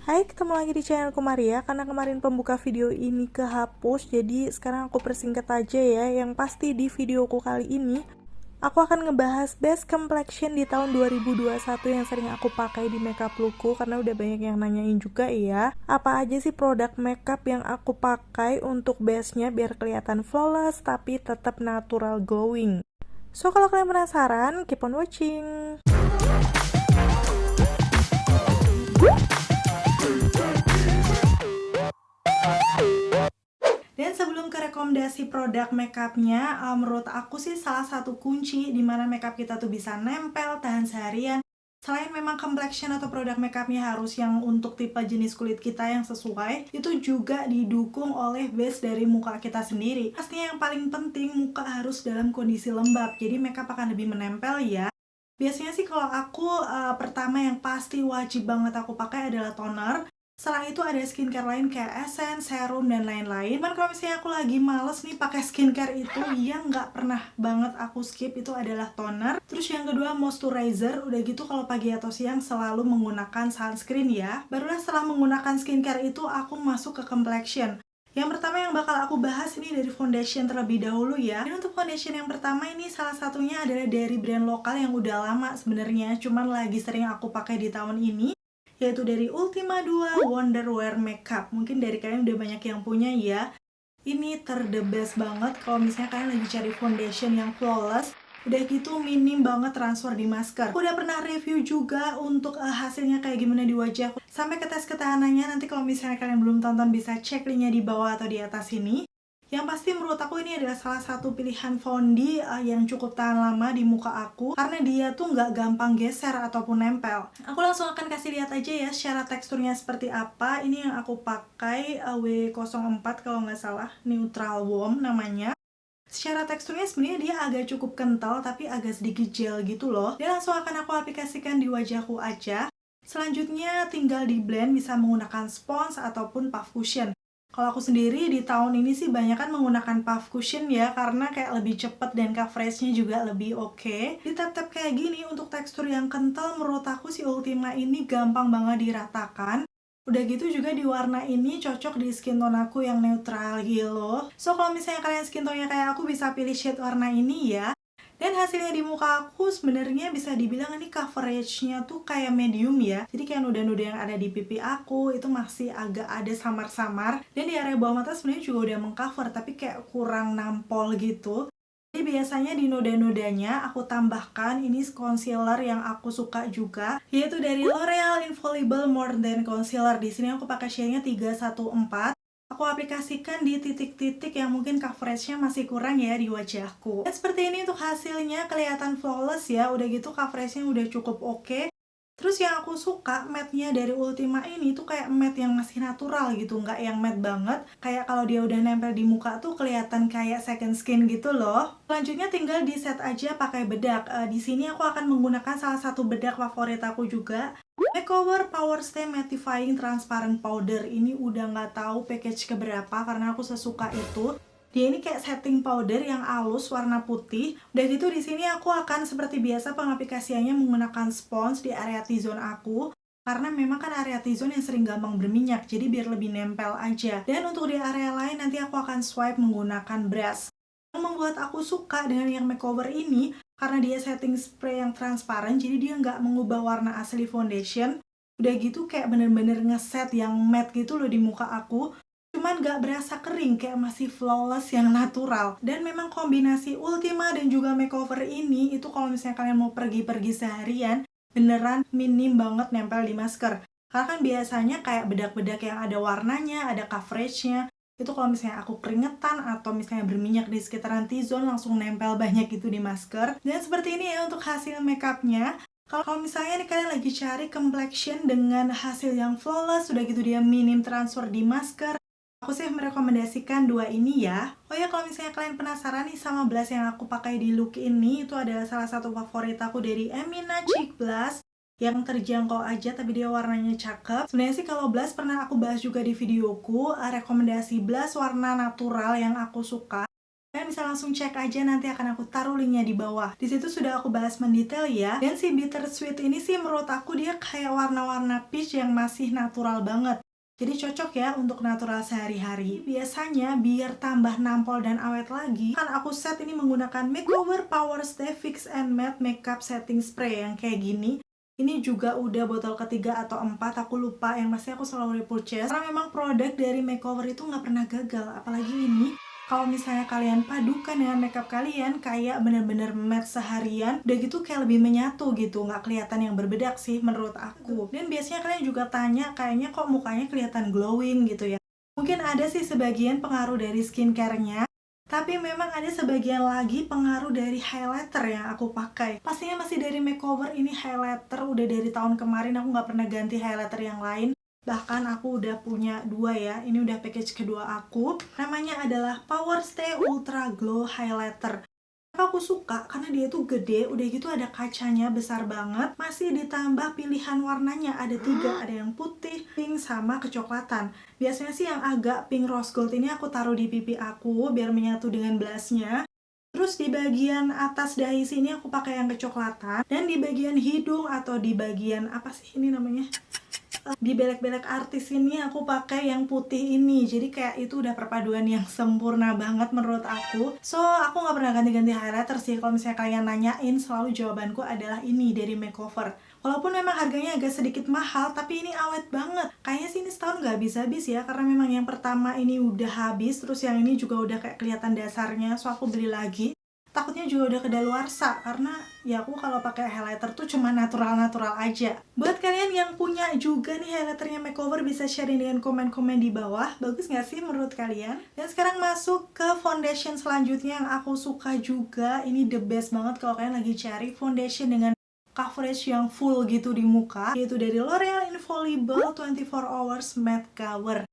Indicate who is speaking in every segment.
Speaker 1: Hai, ketemu lagi di channelku Maria. Karena kemarin pembuka video ini kehapus, jadi sekarang aku persingkat aja ya. Yang pasti di videoku kali ini aku akan ngebahas best complexion di tahun 2021 yang sering aku pakai di makeup lookku. Karena udah banyak yang nanyain juga ya, apa aja sih produk makeup yang aku pakai untuk base-nya biar kelihatan flawless tapi tetap natural glowing. So kalau kalian penasaran, keep on watching. Dan sebelum ke rekomendasi produk makeupnya, menurut aku sih salah satu kunci dimana makeup kita tuh bisa nempel, tahan seharian. Selain memang complexion atau produk makeupnya harus yang untuk tipe jenis kulit kita yang sesuai, itu juga didukung oleh base dari muka kita sendiri. Pastinya yang paling penting, muka harus dalam kondisi lembab, jadi makeup akan lebih menempel ya. Biasanya sih kalau aku, pertama yang pasti wajib banget aku pakai adalah toner. Setelah itu ada skincare lain kayak essence, serum, dan lain-lain. Cuman kalau misalnya aku lagi males nih pakai skincare itu, yang nggak pernah banget aku skip itu adalah toner. Terus yang kedua moisturizer. Udah gitu kalau pagi atau siang selalu menggunakan sunscreen ya. Barulah setelah menggunakan skincare itu aku masuk ke complexion. Yang pertama yang bakal aku bahas ini dari foundation terlebih dahulu ya. Dan untuk foundation yang pertama ini salah satunya adalah dari brand lokal yang udah lama sebenarnya, cuman lagi sering aku pakai di tahun ini, yaitu dari Ultima 2 Wonder Wear Makeup. Mungkin dari kalian udah banyak yang punya ya. Ini the best banget kalau misalnya kalian lagi cari foundation yang flawless. Udah gitu minim banget transfer di masker. Aku udah pernah review juga untuk hasilnya kayak gimana di wajahku. Sampai ke tes ketahanannya, nanti kalau misalnya kalian belum tonton bisa cek linknya di bawah atau di atas ini. Yang pasti menurut aku ini adalah salah satu pilihan foundie yang cukup tahan lama di muka aku, karena dia tuh nggak gampang geser ataupun nempel. Aku langsung akan kasih lihat aja ya secara teksturnya seperti apa. Ini yang aku pakai W04 kalau nggak salah, Neutral Warm namanya. Secara teksturnya sebenarnya dia agak cukup kental tapi agak sedikit gel gitu loh. Dan langsung akan aku aplikasikan di wajahku aja. Selanjutnya tinggal di blend bisa menggunakan spons ataupun puff cushion. Kalau aku sendiri di tahun ini sih banyak kan menggunakan puff cushion ya, karena kayak lebih cepet dan coveragenya juga lebih oke. Di tap-tap kayak gini untuk tekstur yang kental menurut aku si Ultima ini gampang banget diratakan. Udah gitu juga di warna ini cocok di skin tone aku yang netral yellow. So kalau misalnya kalian skin tone-nya kayak aku bisa pilih shade warna ini ya. Dan hasilnya di muka aku sebenarnya bisa dibilang ini coveragenya tuh kayak medium ya. Jadi kayak noda-noda yang ada di pipi aku itu masih agak ada samar-samar. Dan di area bawah mata sebenarnya juga udah mengcover tapi kayak kurang nampol gitu. Jadi biasanya di noda-nodanya aku tambahkan ini concealer yang aku suka juga, yaitu dari L'Oreal Infallible More Than Concealer. Di sini aku pakai shade-nya 314. Aku aplikasikan di titik-titik yang mungkin coveragenya masih kurang ya di wajahku. Dan seperti ini untuk hasilnya kelihatan flawless ya. Udah gitu coveragenya udah cukup oke. Terus yang aku suka matte-nya dari Ultima ini tuh kayak matte yang masih natural gitu, nggak yang matte banget. Kayak kalau dia udah nempel di muka tuh kelihatan kayak second skin gitu loh. Selanjutnya tinggal di set aja pakai bedak. Di sini aku akan menggunakan salah satu bedak favorit aku juga. Makeover Power Stay Mattifying Transparent Powder. Ini udah nggak tahu package keberapa karena aku sesuka itu. Dia ini kayak setting powder yang halus warna putih. Udah gitu di sini aku akan seperti biasa pengaplikasiannya menggunakan spons di area T-zone aku. Karena memang kan area T-zone yang sering gampang berminyak, jadi biar lebih nempel aja. Dan untuk di area lain nanti aku akan swipe menggunakan brush. Yang membuat aku suka dengan yang makeover ini, karena dia setting spray yang transparan, jadi dia nggak mengubah warna asli foundation. Udah gitu kayak bener-bener ngeset yang matte gitu loh di muka aku. Cuman gak berasa kering, kayak masih flawless yang natural. Dan memang kombinasi Ultima dan juga makeover ini, itu kalau misalnya kalian mau pergi-pergi seharian, beneran minim banget nempel di masker. Karena kan biasanya kayak bedak-bedak yang ada warnanya, ada coveragenya, itu kalau misalnya aku keringetan atau misalnya berminyak di sekitaran T-zone langsung nempel banyak gitu di masker. Dan seperti ini ya untuk hasil makeupnya. Kalau misalnya nih kalian lagi cari complexion dengan hasil yang flawless, sudah gitu dia minim transfer di masker, aku sih merekomendasikan dua ini ya. Oh ya, kalau misalnya kalian penasaran nih sama blush yang aku pakai di look ini, itu adalah salah satu favorit aku dari Emina Cheek Blush yang terjangkau aja tapi dia warnanya cakep. Sebenarnya sih kalau blush pernah aku bahas juga di videoku, rekomendasi blush warna natural yang aku suka. Kalian bisa langsung cek aja, nanti akan aku taruh linknya di bawah. Di situ sudah aku bahas mendetail ya. Dan si Bittersweet ini sih menurut aku dia kayak warna-warna peach yang masih natural banget. Jadi cocok ya untuk natural sehari-hari. Biasanya biar tambah nampol dan awet lagi, kan aku set ini menggunakan Makeover Power Stay Fix and Matte Makeup Setting Spray yang kayak gini. Ini juga udah botol ketiga atau empat, aku lupa, yang pasti aku selalu repurchase. Karena memang produk dari makeover itu nggak pernah gagal, apalagi ini. Kalau misalnya kalian padukan dengan makeup kalian, kayak bener-bener matte seharian, udah gitu kayak lebih menyatu gitu, nggak kelihatan yang berbedak sih menurut aku. Dan biasanya kalian juga tanya, kayaknya kok mukanya kelihatan glowing gitu ya. Mungkin ada sih sebagian pengaruh dari skincare-nya, tapi memang ada sebagian lagi pengaruh dari highlighter yang aku pakai. Pastinya masih dari makeover, ini highlighter udah dari tahun kemarin, aku nggak pernah ganti highlighter yang lain. Bahkan aku udah punya dua ya, ini udah package kedua aku. Namanya adalah Power Stay Ultra Glow Highlighter. Kenapa aku suka? Karena dia tuh gede, udah gitu ada kacanya besar banget. Masih ditambah pilihan warnanya, ada tiga, ada yang putih, pink, sama kecoklatan. Biasanya sih yang agak pink rose gold ini aku taruh di pipi aku biar menyatu dengan blushnya. Terus di bagian atas dahi sini aku pakai yang kecoklatan. Dan di bagian hidung atau di bagian apa sih ini namanya? Di belek-belek artis ini aku pakai yang putih ini. Jadi kayak itu udah perpaduan yang sempurna banget menurut aku. So aku nggak pernah ganti-ganti highlighter sih. Kalau misalnya kalian nanyain, selalu jawabanku adalah ini dari makeover. Walaupun memang harganya agak sedikit mahal, tapi ini awet banget. Kayaknya sih ini setahun nggak habis-habis ya, karena memang yang pertama ini udah habis, terus yang ini juga udah kayak kelihatan dasarnya, so aku beli lagi. Takutnya juga udah kedaluarsa, karena ya aku kalau pakai highlighter tuh cuma natural-natural aja. Buat kalian yang punya juga nih highlighternya makeover, bisa sharing dengan komen-komen di bawah. Bagus nggak sih menurut kalian? Dan sekarang masuk ke foundation selanjutnya yang aku suka juga. Ini the best banget kalau kalian lagi cari foundation dengan coverage yang full gitu di muka, yaitu dari L'Oreal Infallible 24 Hours Matte Cover.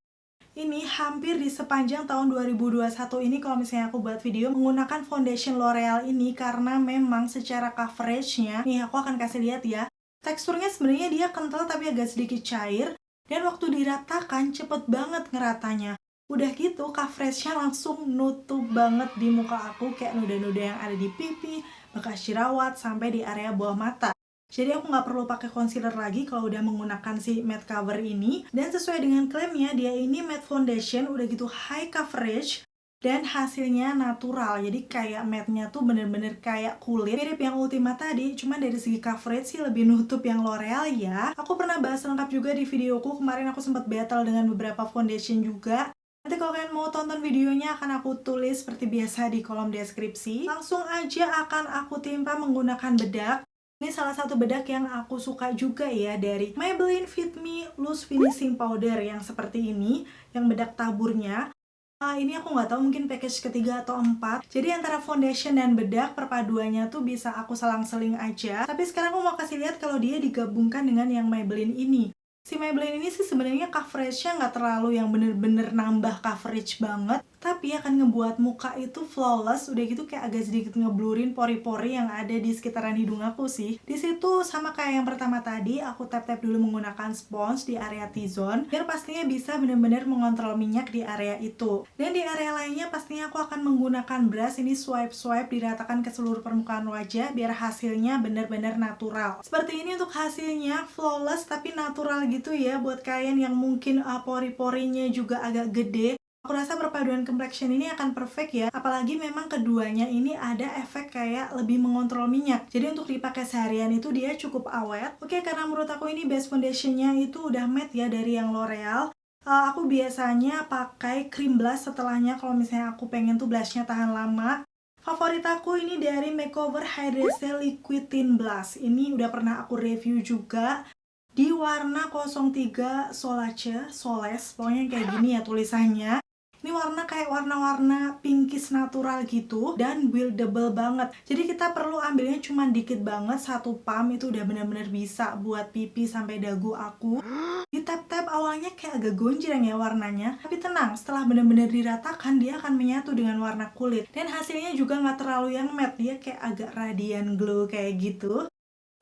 Speaker 1: Ini hampir di sepanjang tahun 2021 ini kalau misalnya aku buat video menggunakan foundation L'Oreal ini, karena memang secara coveragenya, nih aku akan kasih lihat ya, teksturnya sebenarnya dia kental tapi agak sedikit cair, dan waktu diratakan cepet banget ngeratanya. Udah gitu coveragenya langsung nutup banget di muka aku, kayak noda-noda yang ada di pipi, bekas jerawat, sampai di area bawah mata. Jadi aku nggak perlu pakai concealer lagi kalau udah menggunakan si matte cover ini. Dan sesuai dengan klaimnya, dia ini matte foundation, udah gitu high coverage, dan hasilnya natural. Jadi kayak matte-nya tuh bener-bener kayak kulit. Mirip yang Ultima tadi, cuma dari segi coverage sih lebih nutup yang L'Oreal ya. Aku pernah bahas lengkap juga di videoku, kemarin aku sempat battle dengan beberapa foundation juga. Nanti kalau kalian mau tonton videonya akan aku tulis seperti biasa di kolom deskripsi. Langsung aja akan aku timpa menggunakan bedak. Ini salah satu bedak yang aku suka juga ya, dari Maybelline Fit Me Loose Finishing Powder yang seperti ini, yang bedak taburnya. Ini aku nggak tahu, mungkin package ketiga atau empat. Jadi antara foundation dan bedak perpaduannya tuh bisa aku selang-seling aja. Tapi sekarang aku mau kasih lihat kalau dia digabungkan dengan yang Maybelline ini. Si Maybelline ini sih sebenarnya coveragenya nggak terlalu yang bener-bener nambah coverage banget, tapi akan ngebuat muka itu flawless. Udah gitu kayak agak sedikit ngeblurin pori-pori yang ada di sekitaran hidung aku sih. Di situ sama kayak yang pertama tadi, aku tap-tap dulu menggunakan spons di area T-zone, biar pastinya bisa bener-bener mengontrol minyak di area itu. Dan di area lainnya pastinya aku akan menggunakan brush, ini swipe-swipe diratakan ke seluruh permukaan wajah biar hasilnya bener-bener natural. Seperti ini untuk hasilnya, flawless tapi natural gitu ya. Buat kalian yang mungkin pori-porinya juga agak gede, aku rasa perpaduan complexion ini akan perfect ya. Apalagi memang keduanya ini ada efek kayak lebih mengontrol minyak. Jadi untuk dipakai seharian itu dia cukup awet. Oke, karena menurut aku ini base foundationnya itu udah matte ya dari yang L'Oreal. Aku biasanya pakai cream blush setelahnya kalau misalnya aku pengen tuh blushnya tahan lama. Favorit aku ini dari Makeover Hydra Liquid Tint Blush. Ini udah pernah aku review juga di warna 03 Soles, pokoknya kayak gini ya tulisannya. Ini warna kayak warna-warna pinkish natural gitu, dan buildable banget. Jadi kita perlu ambilnya cuma dikit banget, satu pump itu udah bener-bener bisa buat pipi sampai dagu aku. Di tap-tap awalnya kayak agak gonjreng ya warnanya, tapi tenang, setelah bener-bener diratakan dia akan menyatu dengan warna kulit. Dan hasilnya juga nggak terlalu yang matte, dia kayak agak radiant glow kayak gitu.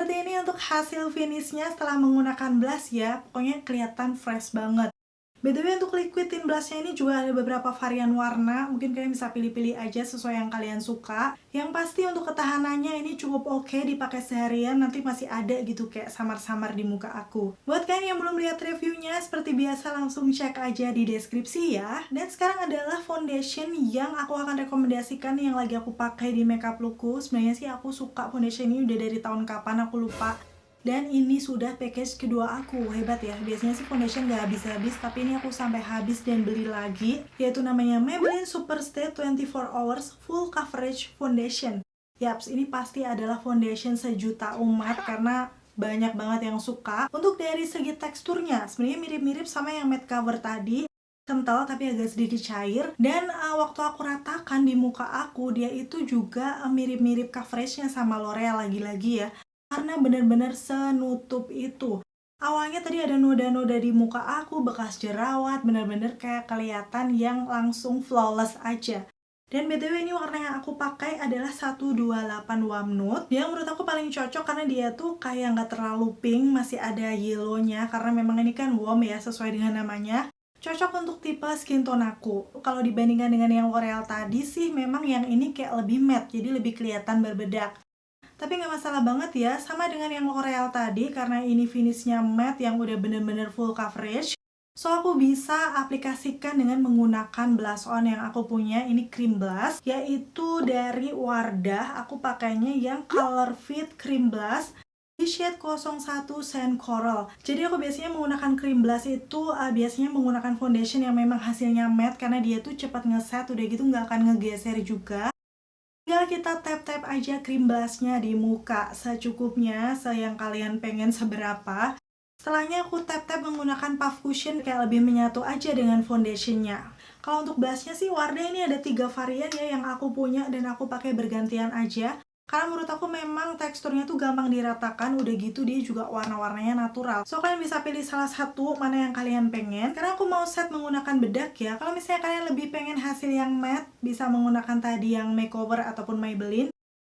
Speaker 1: Seperti ini untuk hasil finishnya setelah menggunakan blush ya, pokoknya kelihatan fresh banget. BTW untuk liquid tint blushnya ini juga ada beberapa varian warna, mungkin kalian bisa pilih-pilih aja sesuai yang kalian suka. Yang pasti untuk ketahanannya ini cukup oke dipakai seharian, nanti masih ada gitu kayak samar-samar di muka aku. Buat kalian yang belum lihat reviewnya, seperti biasa langsung cek aja di deskripsi ya. Dan sekarang adalah foundation yang aku akan rekomendasikan yang lagi aku pakai di makeup lookku. Sebenarnya sih aku suka foundation ini udah dari tahun kapan aku lupa. Dan ini sudah package kedua aku, hebat ya. Biasanya sih foundation gak habis-habis, tapi ini aku sampai habis dan beli lagi, yaitu namanya Maybelline Superstay 24 Hours Full Coverage Foundation. Yaps, ini pasti adalah foundation sejuta umat karena banyak banget yang suka. Untuk dari segi teksturnya, sebenarnya mirip-mirip sama yang matte cover tadi, kental tapi agak sedikit cair. Dan waktu aku ratakan di muka aku, dia itu juga mirip-mirip coveragenya sama L'Oreal lagi-lagi ya, karena bener-bener senutup itu. Awalnya tadi ada noda-noda di muka aku, bekas jerawat, bener-bener kayak kelihatan yang langsung flawless aja. Dan BTW ini warna yang aku pakai adalah 128 Warm Nude, yang menurut aku paling cocok karena dia tuh kayak nggak terlalu pink, masih ada yellownya, karena memang ini kan warm ya, sesuai dengan namanya. Cocok untuk tipe skin tone aku. Kalau dibandingkan dengan yang L'Oreal tadi sih, memang yang ini kayak lebih matte, jadi lebih kelihatan berbedak. Tapi nggak masalah banget ya, sama dengan yang L'Oreal tadi, karena ini finishnya matte yang udah bener-bener full coverage. So, aku bisa aplikasikan dengan menggunakan blush on yang aku punya, ini cream blush, yaitu dari Wardah. Aku pakainya yang Color Fit Cream Blush di shade 01 Sand Coral. Jadi aku biasanya menggunakan cream blush itu biasanya menggunakan foundation yang memang hasilnya matte, karena dia tuh cepat ngeset, udah gitu nggak akan ngegeser juga. Tinggal kita tap-tap aja cream blushnya di muka secukupnya, yang kalian pengen seberapa. Setelahnya aku tap-tap menggunakan puff cushion kayak lebih menyatu aja dengan foundationnya. Kalau untuk blushnya sih Wardah ini ada 3 varian ya yang aku punya dan aku pakai bergantian aja. Karena menurut aku memang teksturnya tuh gampang diratakan, udah gitu dia juga warna-warnanya natural. So kalian bisa pilih salah satu mana yang kalian pengen. Karena aku mau set menggunakan bedak ya. Kalau misalnya kalian lebih pengen hasil yang matte, bisa menggunakan tadi yang makeover ataupun Maybelline.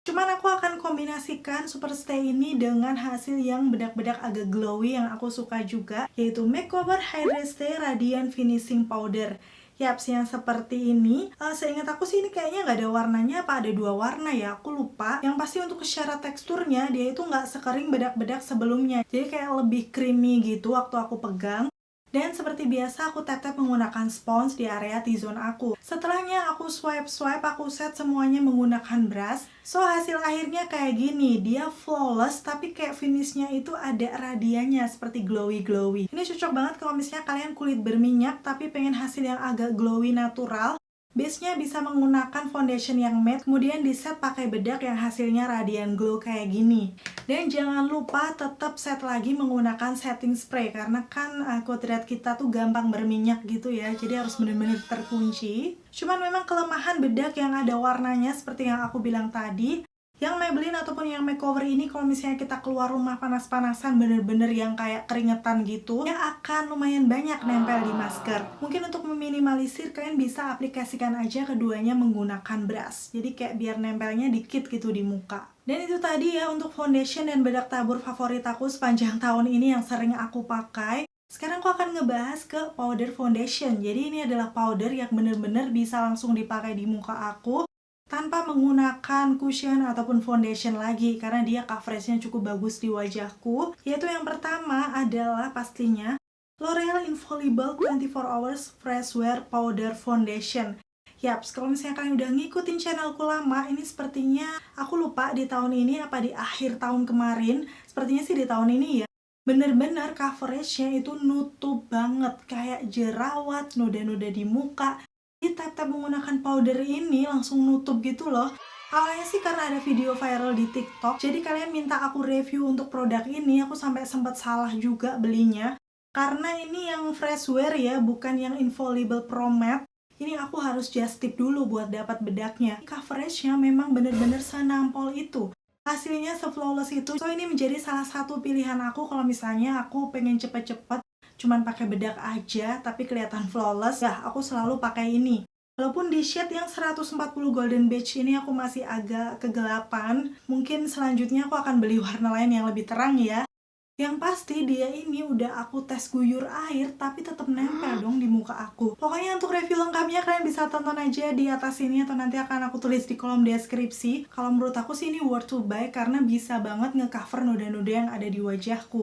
Speaker 1: Cuman aku akan kombinasikan Superstay ini dengan hasil yang bedak-bedak agak glowy yang aku suka juga, yaitu Makeover Hydra Stay Radiant Finishing Powder. Yaps, yang seperti ini, seingat aku sih ini kayaknya nggak ada warnanya, apa ada 2 warna ya, aku lupa. Yang pasti untuk syarat teksturnya, dia itu nggak sekering bedak-bedak sebelumnya. Jadi kayak lebih creamy gitu waktu aku pegang. Dan seperti biasa aku tap-tap menggunakan spons di area T-zone aku. Setelahnya aku swipe-swipe, aku set semuanya menggunakan brush. So hasil akhirnya kayak gini, dia flawless tapi kayak finishnya itu ada radianya seperti glowy-glowy. Ini cocok banget kalau misalnya kalian kulit berminyak tapi pengen hasil yang agak glowy natural. Base-nya bisa menggunakan foundation yang matte, kemudian di set pakai bedak yang hasilnya radiant glow kayak gini. Dan jangan lupa tetap set lagi menggunakan setting spray, karena kan kodrat kita tuh gampang berminyak gitu ya, jadi harus bener-bener terkunci. Cuman memang kelemahan bedak yang ada warnanya seperti yang aku bilang tadi, yang Maybelline ataupun yang makeover ini kalau misalnya kita keluar rumah panas-panasan bener-bener yang kayak keringetan gitu, ya akan lumayan banyak nempel di masker. Mungkin untuk meminimalisir kalian bisa aplikasikan aja keduanya menggunakan brush, jadi kayak biar nempelnya dikit gitu di muka. Dan itu tadi ya untuk foundation dan bedak tabur favorit aku sepanjang tahun ini yang sering aku pakai. Sekarang aku akan ngebahas ke powder foundation. Jadi ini adalah powder yang bener-bener bisa langsung dipakai di muka aku tanpa menggunakan cushion ataupun foundation lagi, karena dia coveragenya cukup bagus di wajahku. Yaitu yang pertama adalah pastinya L'Oreal Infallible 24 Hours Fresh Wear Powder Foundation. Yaps, kalau misalnya kalian udah ngikutin channelku lama, ini sepertinya aku lupa di tahun ini apa di akhir tahun kemarin, sepertinya sih di tahun ini ya. Bener-bener coveragenya itu nutup banget, kayak jerawat, noda-noda di muka. Di tap-tap menggunakan powder ini langsung nutup gitu loh. Awalnya sih karena ada video viral di TikTok, jadi kalian minta aku review untuk produk ini, aku sampai sempat salah juga belinya. Karena ini yang fresh wear ya, bukan yang Infallible Pro Matte. Ini aku harus just tip dulu buat dapat bedaknya. Coveragenya memang bener-bener senampol itu. Hasilnya se-flawless itu. So ini menjadi salah satu pilihan aku kalau misalnya aku pengen cepet-cepet cuman pakai bedak aja tapi kelihatan flawless, ya aku selalu pakai ini. Walaupun di shade yang 140 Golden Beige ini aku masih agak kegelapan, mungkin selanjutnya aku akan beli warna lain yang lebih terang ya. Yang pasti dia ini udah aku tes guyur air tapi tetap nempel dong di muka aku. Pokoknya untuk review lengkapnya kalian bisa tonton aja di atas sini atau nanti akan aku tulis di kolom deskripsi. Kalau menurut aku sih ini worth to buy karena bisa banget ngecover noda-noda yang ada di wajahku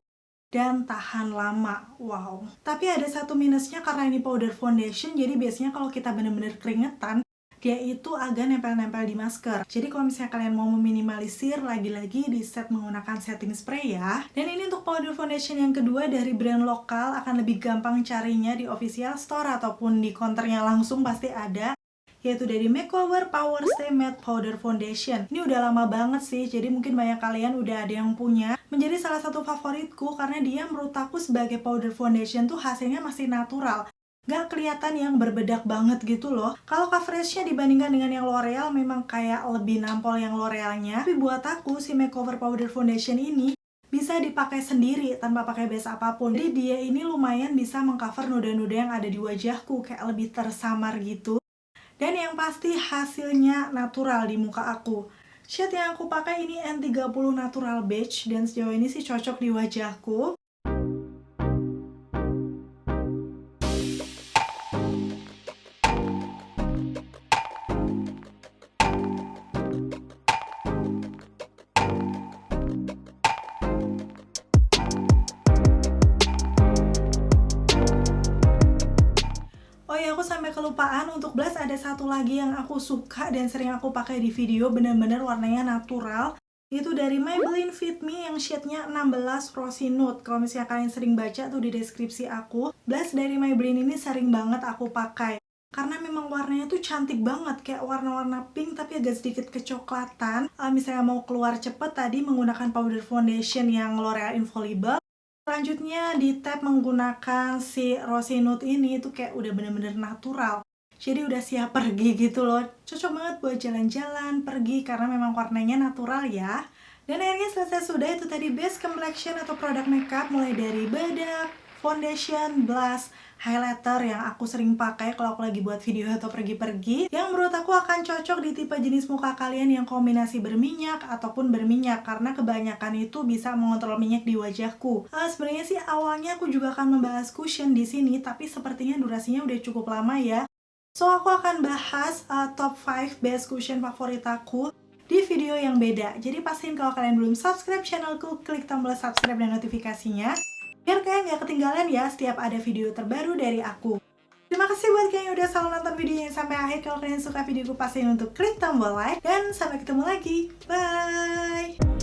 Speaker 1: dan tahan lama. Wow. Tapi ada satu minusnya karena ini powder foundation, jadi biasanya kalau kita bener-bener keringetan, dia itu agak nempel-nempel di masker. Jadi kalau misalnya kalian mau meminimalisir, lagi-lagi di set menggunakan setting spray ya. Dan ini untuk powder foundation yang kedua dari brand lokal, akan lebih gampang carinya di official store ataupun di counternya langsung pasti ada, yaitu dari Makeover Power Stay Matte Powder Foundation. Ini udah lama banget sih, jadi mungkin banyak kalian udah ada yang punya. Menjadi salah satu favoritku karena dia menurut aku sebagai powder foundation tuh hasilnya masih natural. Gak kelihatan yang berbedak banget gitu loh. Kalau coveragenya dibandingkan dengan yang L'Oreal memang kayak lebih nampol yang L'Orealnya. Tapi buat aku si Makeover Powder Foundation ini bisa dipakai sendiri tanpa pakai base apapun. Jadi dia ini lumayan bisa mengcover noda-noda yang ada di wajahku, kayak lebih tersamar gitu. Dan yang pasti hasilnya natural di muka aku. Shade yang aku pakai ini N30 Natural Beige dan sejauh ini sih cocok di wajahku. Oh ya, aku sampai kelupaan, untuk blush ada satu lagi yang aku suka dan sering aku pakai di video, bener-bener warnanya natural. Itu dari Maybelline Fit Me yang shade-nya 16 Rosy Nude. Kalau misalnya kalian sering baca tuh di deskripsi aku, blush dari Maybelline ini sering banget aku pakai. Karena memang warnanya tuh cantik banget, kayak warna-warna pink tapi agak sedikit kecoklatan. Misalnya mau keluar cepet tadi menggunakan powder foundation yang L'Oreal Infallible. Selanjutnya di tab menggunakan si Rosy Nude ini itu kayak udah bener-bener natural. Jadi udah siap pergi gitu loh. Cocok banget buat jalan-jalan, pergi karena memang warnanya natural ya. Dan akhirnya selesai sudah, itu tadi base complexion atau produk makeup mulai dari bedak, foundation, blush, highlighter yang aku sering pakai kalau aku lagi buat video atau pergi-pergi, yang menurut aku akan cocok di tipe jenis muka kalian yang kombinasi berminyak ataupun berminyak, karena kebanyakan itu bisa mengontrol minyak di wajahku. Sebenarnya sih awalnya aku juga akan membahas cushion di sini, tapi sepertinya durasinya udah cukup lama ya. So aku akan bahas top 5 best cushion favorit aku di video yang beda. Jadi pastiin kalau kalian belum subscribe channelku, klik tombol subscribe dan notifikasinya biar kalian gak ketinggalan ya setiap ada video terbaru dari aku. Terima kasih buat kalian yang udah selalu nonton videonya sampai akhir. Kalau kalian suka videoku, pastiin untuk klik tombol like dan sampai ketemu lagi. Bye!